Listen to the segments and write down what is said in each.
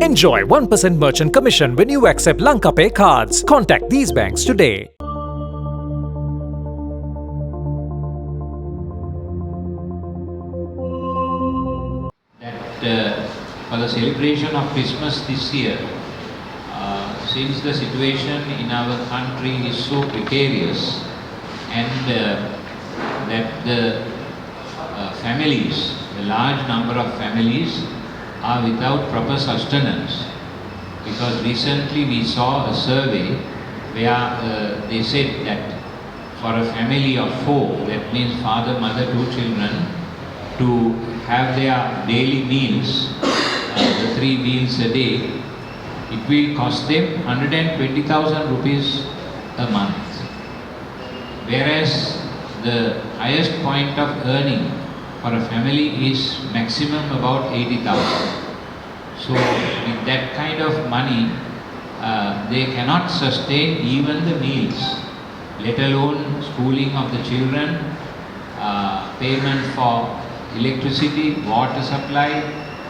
Enjoy 1% merchant commission when you accept Lanka Pay cards. Contact these banks today. That for the celebration of Christmas this year, since the situation in our country is so precarious and that the families, a large number of families are without proper sustenance, because recently we saw a survey where they said that for a family of 4, that means father, mother, 2 children, to have their daily meals, the 3 meals a day, it will cost them 120,000 rupees a month. Whereas the highest point of earning for a family is maximum about 80,000. So with that kind of money, they cannot sustain even the meals, let alone schooling of the children, payment for electricity, water supply,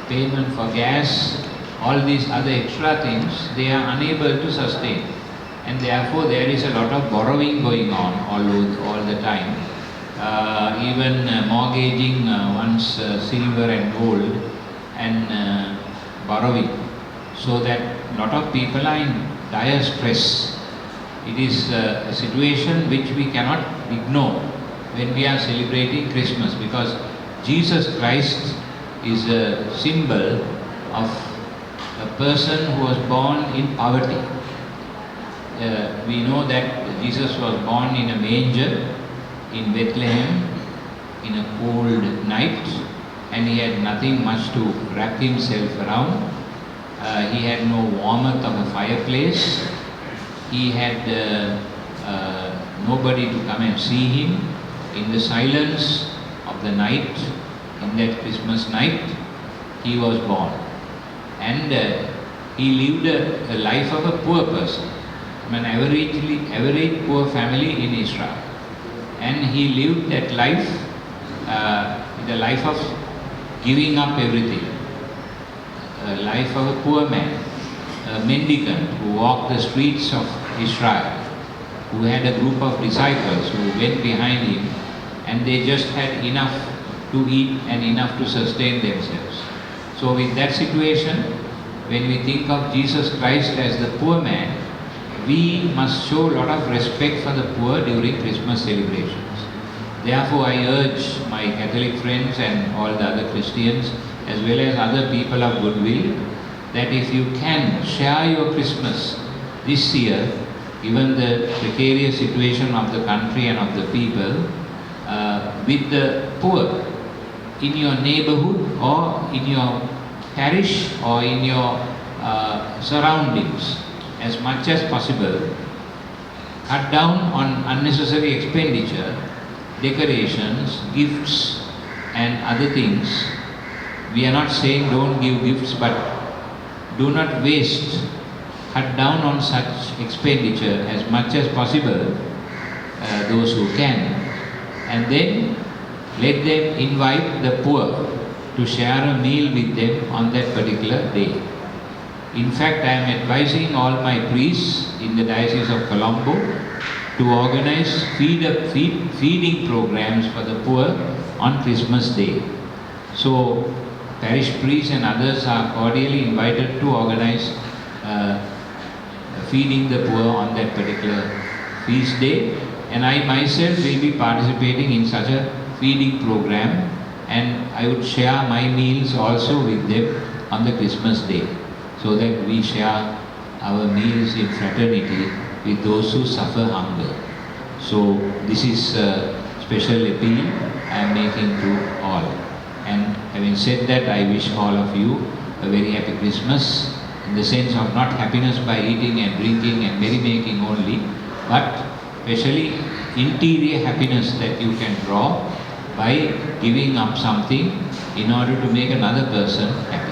payment for gas, all these other extra things, they are unable to sustain. And therefore there is a lot of borrowing going on all the time. Even mortgaging one's silver and gold and borrowing. So that a lot of people are in dire stress. It is a situation which we cannot ignore when we are celebrating Christmas, because Jesus Christ is a symbol of a person who was born in poverty. We know that Jesus was born in a manger in Bethlehem in a cold night, and he had nothing much to wrap himself around. He had no warmth of a fireplace. He had nobody to come and see him. In the silence of the night, in that Christmas night, he was born. And he lived a life of a poor person, an average poor family in Israel. And he lived that life, the life of giving up everything, a life of a poor man, a mendicant who walked the streets of Israel, who had a group of disciples who went behind him, and they just had enough to eat and enough to sustain themselves. So with that situation, when we think of Jesus Christ as the poor man, we must show a lot of respect for the poor during Christmas celebrations. Therefore, I urge my Catholic friends and all the other Christians, as well as other people of goodwill, that if you can share your Christmas this year, given the precarious situation of the country and of the people, with the poor in your neighborhood or in your parish or in your surroundings, as much as possible, cut down on unnecessary expenditure, decorations, gifts and other things. We are not saying don't give gifts, but do not waste. Cut down on such expenditure as much as possible, those who can, and then let them invite the poor to share a meal with them on that particular day. In fact, I am advising all my priests in the Diocese of Colombo to organize feeding programs for the poor on Christmas Day. So, parish priests and others are cordially invited to organize feeding the poor on that particular feast day. And I myself will be participating in such a feeding program, and I would share my meals also with them on the Christmas Day, so that we share our meals in fraternity with those who suffer hunger. So this is a special appeal I am making to all. And having said that, I wish all of you a very happy Christmas, in the sense of not happiness by eating and drinking and merrymaking only, but especially interior happiness that you can draw by giving up something in order to make another person happy.